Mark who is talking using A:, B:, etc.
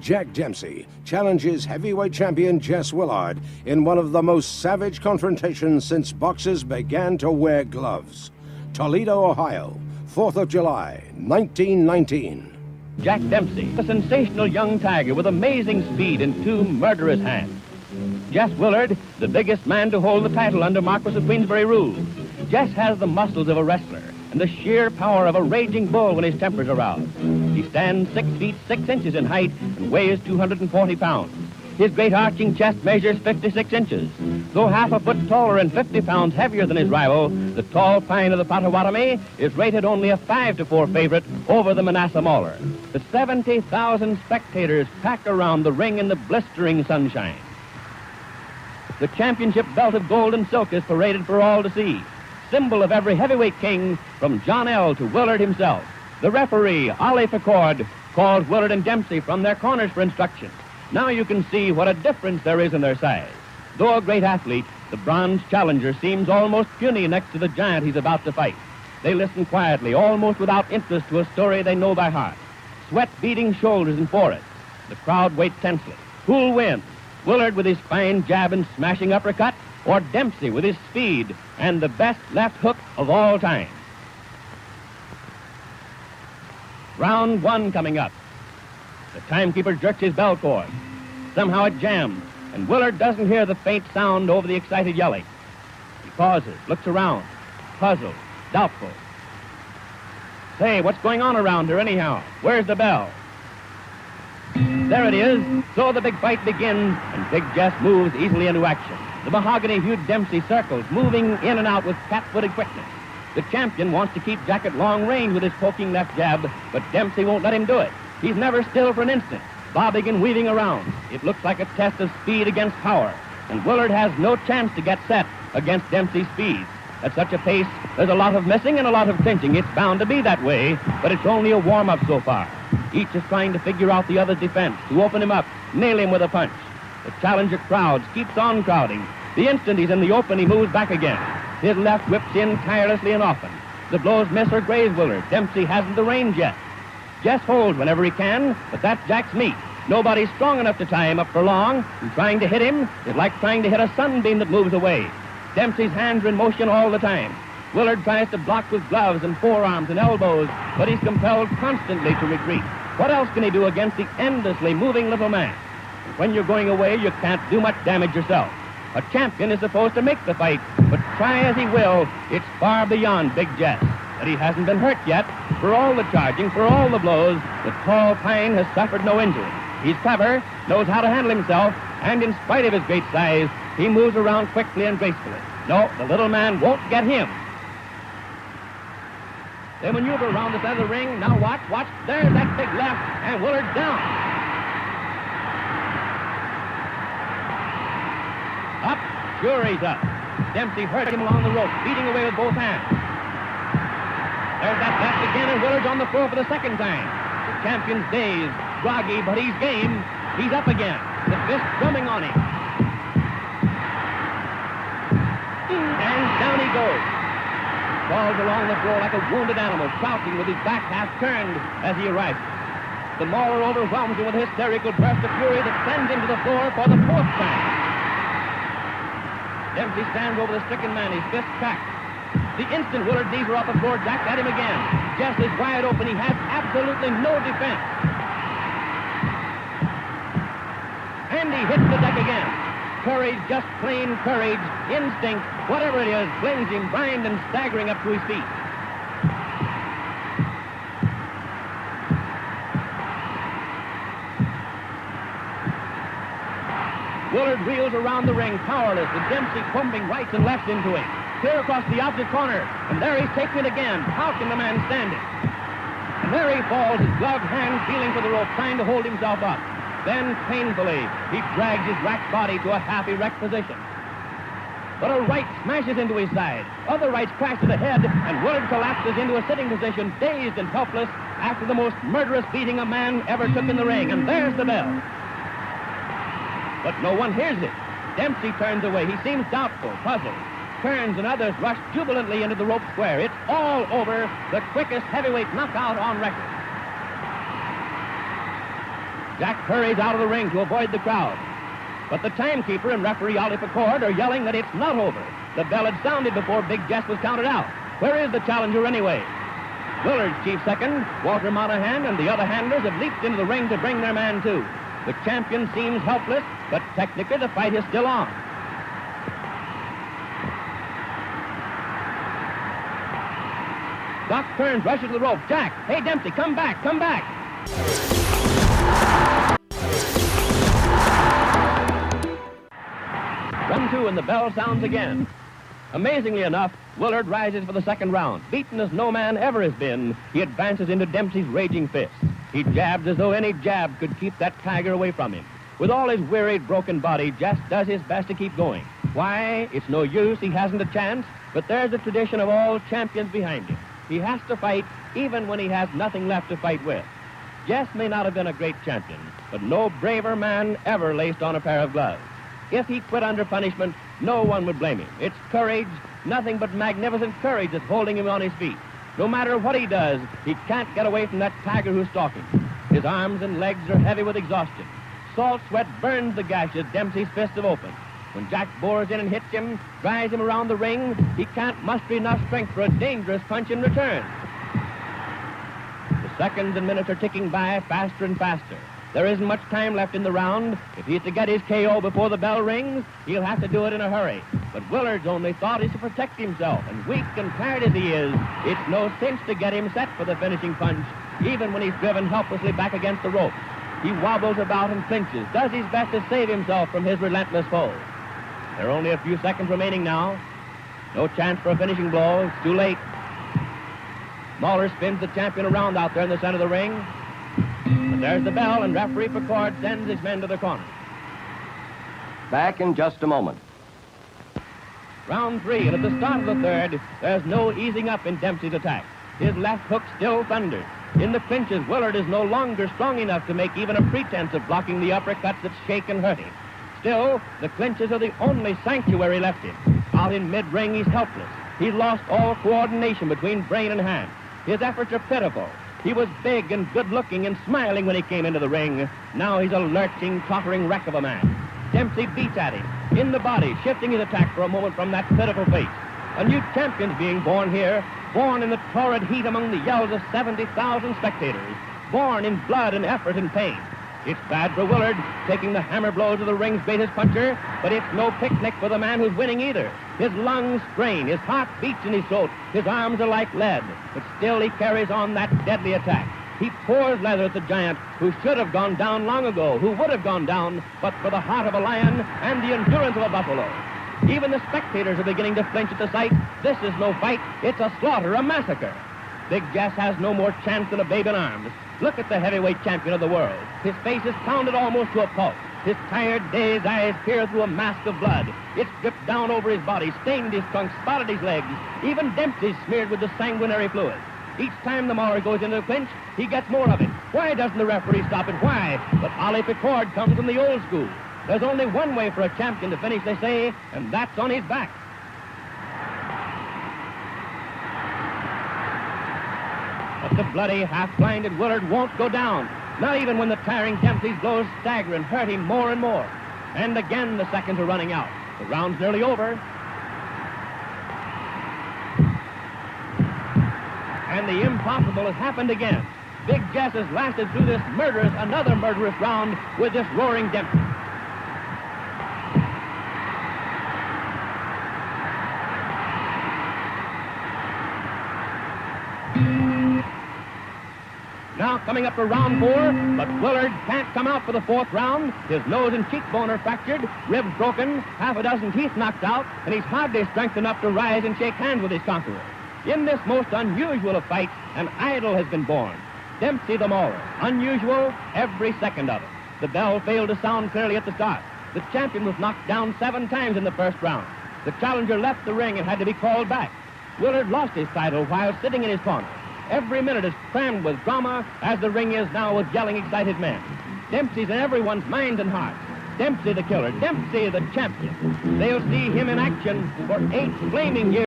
A: Jack Dempsey challenges heavyweight champion Jess Willard in one of the most savage confrontations since boxers began to wear gloves. Toledo, Ohio, 4th of July, 1919.
B: Jack Dempsey, a sensational young tiger with amazing speed and two murderous hands. Jess Willard, the biggest man to hold the title under Marquis of Queensberry rule. Jess has the muscles of a wrestler and the sheer power of a raging bull when his temper's aroused. He stands 6 feet 6 inches in height and weighs 240 pounds. His great arching chest measures 56 inches. Though half a foot taller and 50 pounds heavier than his rival, the tall pine of the Potawatomi is rated only a 5-4 favorite over the Manassas Mauler. The 70,000 spectators pack around the ring in the blistering sunshine. The championship belt of gold and silk is paraded for all to see, symbol of every heavyweight king from John L. to Willard himself. The referee, Ollie Ficord, called Willard and Dempsey from their corners for instruction. Now you can see what a difference there is in their size. Though a great athlete, the bronze challenger seems almost puny next to the giant he's about to fight. They listen quietly, almost without interest, to a story they know by heart. Sweat beading shoulders and foreheads. The crowd waits tensely. Who'll win? Willard with his fine jab and smashing uppercut, or Dempsey with his speed and the best left hook of all time? Round 1 coming up. The timekeeper jerks his bell cord. Somehow it jams, and Willard doesn't hear the faint sound over the excited yelling. He pauses, looks around, puzzled, doubtful. Say, what's going on around here anyhow? Where's the bell? There it is. So the big fight begins, and Big Jess moves easily into action. The mahogany-hued Dempsey circles, moving in and out with cat-footed quickness. The champion wants to keep Jack at long range with his poking left jab, but Dempsey won't let him do it. He's never still for an instant, bobbing and weaving around. It looks like a test of speed against power, and Willard has no chance to get set against Dempsey's speed. At such a pace, there's a lot of missing and a lot of clinching. It's bound to be that way, but it's only a warm-up so far. Each is trying to figure out the other's defense, to open him up, nail him with a punch. The challenger crowds keeps on crowding. The instant he's in the open, he moves back again. His left whips in tirelessly and often. The blows miss or graze Willard. Dempsey hasn't the range yet. Jess holds whenever he can, but that's Jack's meat. Nobody's strong enough to tie him up for long, and trying to hit him is like trying to hit a sunbeam that moves away. Dempsey's hands are in motion all the time. Willard tries to block with gloves and forearms and elbows, but he's compelled constantly to retreat. What else can he do against the endlessly moving little man? And when you're going away, you can't do much damage yourself. A champion is supposed to make the fight, but try as he will, it's far beyond Big Jess. But he hasn't been hurt yet. For all the charging, for all the blows, the tall pine has suffered no injury. He's clever, knows how to handle himself, and in spite of his great size, he moves around quickly and gracefully. No, the little man won't get him. They maneuver around the side of the ring. Now watch. There's that big left, and Willard's down. Up. Sure he's up. Dempsey hurt him along the rope, beating away with both hands. There's that left again, and Willard's on the floor for the second time. The champion's dazed, groggy, but he's game. He's up again. The fist drumming on him. And down he goes. Falls along the floor like a wounded animal, crouching with his back half turned as he arrives. The mauler overwhelms him with a hysterical burst of fury that sends him to the floor for the 4th time. Dempsey stands over the stricken man, his fist cracked. The instant Willard's knees were off the floor, Jack at him again. Jess is wide open. He has absolutely no defense. And he hits the deck again. Courage, just plain courage, instinct, whatever it is, flings him blind and staggering up to his feet. Willard reels around the ring, powerless, with Dempsey pumping rights and lefts into him. Clear across the opposite corner, and there he's taking it again. How can the man stand it? And there he falls, his gloved hand feeling for the rope, trying to hold himself up. Then, painfully, he drags his racked body to a half-erect position. But a right smashes into his side. Other rights crash to the head, and Willard collapses into a sitting position, dazed and helpless, after the most murderous beating a man ever took in the ring. And there's the bell. But no one hears it. Dempsey turns away. He seems doubtful, puzzled. Turns, and others rush jubilantly into the rope square. It's all over. The quickest heavyweight knockout on record. Jack hurries out of the ring to avoid the crowd. But the timekeeper and referee Ollie Picord are yelling that it's not over. The bell had sounded before Big Jess was counted out. Where is the challenger anyway? Willard's chief second, Walter Monahan, and the other handlers have leaped into the ring to bring their man too. The champion seems helpless, but technically the fight is still on. Doc Kearns rushes to the rope. Jack, hey Dempsey, come back, come back. 1-2, and the bell sounds again. Amazingly enough, Willard rises for the second round. Beaten as no man ever has been, he advances into Dempsey's raging fist. He jabs as though any jab could keep that tiger away from him. With all his wearied, broken body, Jess does his best to keep going. Why? It's no use, he hasn't a chance, but there's the tradition of all champions behind him. He has to fight even when he has nothing left to fight with. Jess may not have been a great champion, but no braver man ever laced on a pair of gloves. If he quit under punishment, no one would blame him. It's courage, nothing but magnificent courage that's holding him on his feet. No matter what he does, he can't get away from that tiger who's stalking. His arms and legs are heavy with exhaustion. Salt sweat burns the gashes Dempsey's fists have opened. When Jack bores in and hits him, drives him around the ring, he can't muster enough strength for a dangerous punch in return. The seconds and minutes are ticking by faster and faster. There isn't much time left in the round. If he's to get his KO before the bell rings, he'll have to do it in a hurry. But Willard's only thought is to protect himself, and weak and tired as he is, it's no cinch to get him set for the finishing punch, even when he's driven helplessly back against the ropes. He wobbles about and clinches, does his best to save himself from his relentless foe. There are only a few seconds remaining now. No chance for a finishing blow. It's too late. Mahler spins the champion around out there in the center of the ring. But there's the bell, and referee Picord sends his men to the corner.
C: Back in just a moment.
B: Round 3, and at the start of the third, there's no easing up in Dempsey's attack. His left hook still thunders. In the clinches, Willard is no longer strong enough to make even a pretense of blocking the uppercuts that shake and hurt him. Still, the clinches are the only sanctuary left him. Out in mid-ring, he's helpless. He's lost all coordination between brain and hand. His efforts are pitiful. He was big and good-looking and smiling when he came into the ring. Now he's a lurching, tottering wreck of a man. Dempsey beats at him, in the body, shifting his attack for a moment from that pitiful face. A new champion's being born here, born in the torrid heat among the yells of 70,000 spectators, born in blood and effort and pain. It's bad for Willard, taking the hammer blows of the ring's greatest puncher, but it's no picnic for the man who's winning either. His lungs strain, his heart beats in his throat, his arms are like lead, but still he carries on that deadly attack. He pours leather at the giant who should have gone down long ago, who would have gone down, but for the heart of a lion and the endurance of a buffalo. Even the spectators are beginning to flinch at the sight. This is no fight, it's a slaughter, a massacre. Big Jess has no more chance than a babe in arms. Look at the heavyweight champion of the world. His face is pounded almost to a pulp. His tired, dazed eyes peer through a mask of blood. It's dripped down over his body, stained his trunk, spotted his legs. Even Dempsey's smeared with the sanguinary fluid. Each time the Mauler goes into the clinch, he gets more of it. Why doesn't the referee stop it? Why? But Ollie Picord comes from the old school. There's only one way for a champion to finish, they say, and that's on his back. But the bloody, half-blinded Willard won't go down, not even when the tiring Dempsey's blows stagger and hurt him more and more. And again the seconds are running out. The round's nearly over. And the impossible has happened again. Big Jess has lasted through this another murderous round with this roaring Dempsey. Now coming up to round 4, but Willard can't come out for the 4th round. His nose and cheekbone are fractured, ribs broken, half a dozen teeth knocked out, and he's hardly strength enough to rise and shake hands with his conqueror. In this most unusual of fights, an idol has been born. Dempsey the Mauler. Unusual, every second of it. The bell failed to sound clearly at the start. The champion was knocked down 7 times in the first round. The challenger left the ring and had to be called back. Willard lost his title while sitting in his corner. Every minute is crammed with drama, as the ring is now with yelling, excited men. Dempsey's in everyone's minds and hearts. Dempsey the killer, Dempsey the champion. They'll see him in action for 8 flaming years.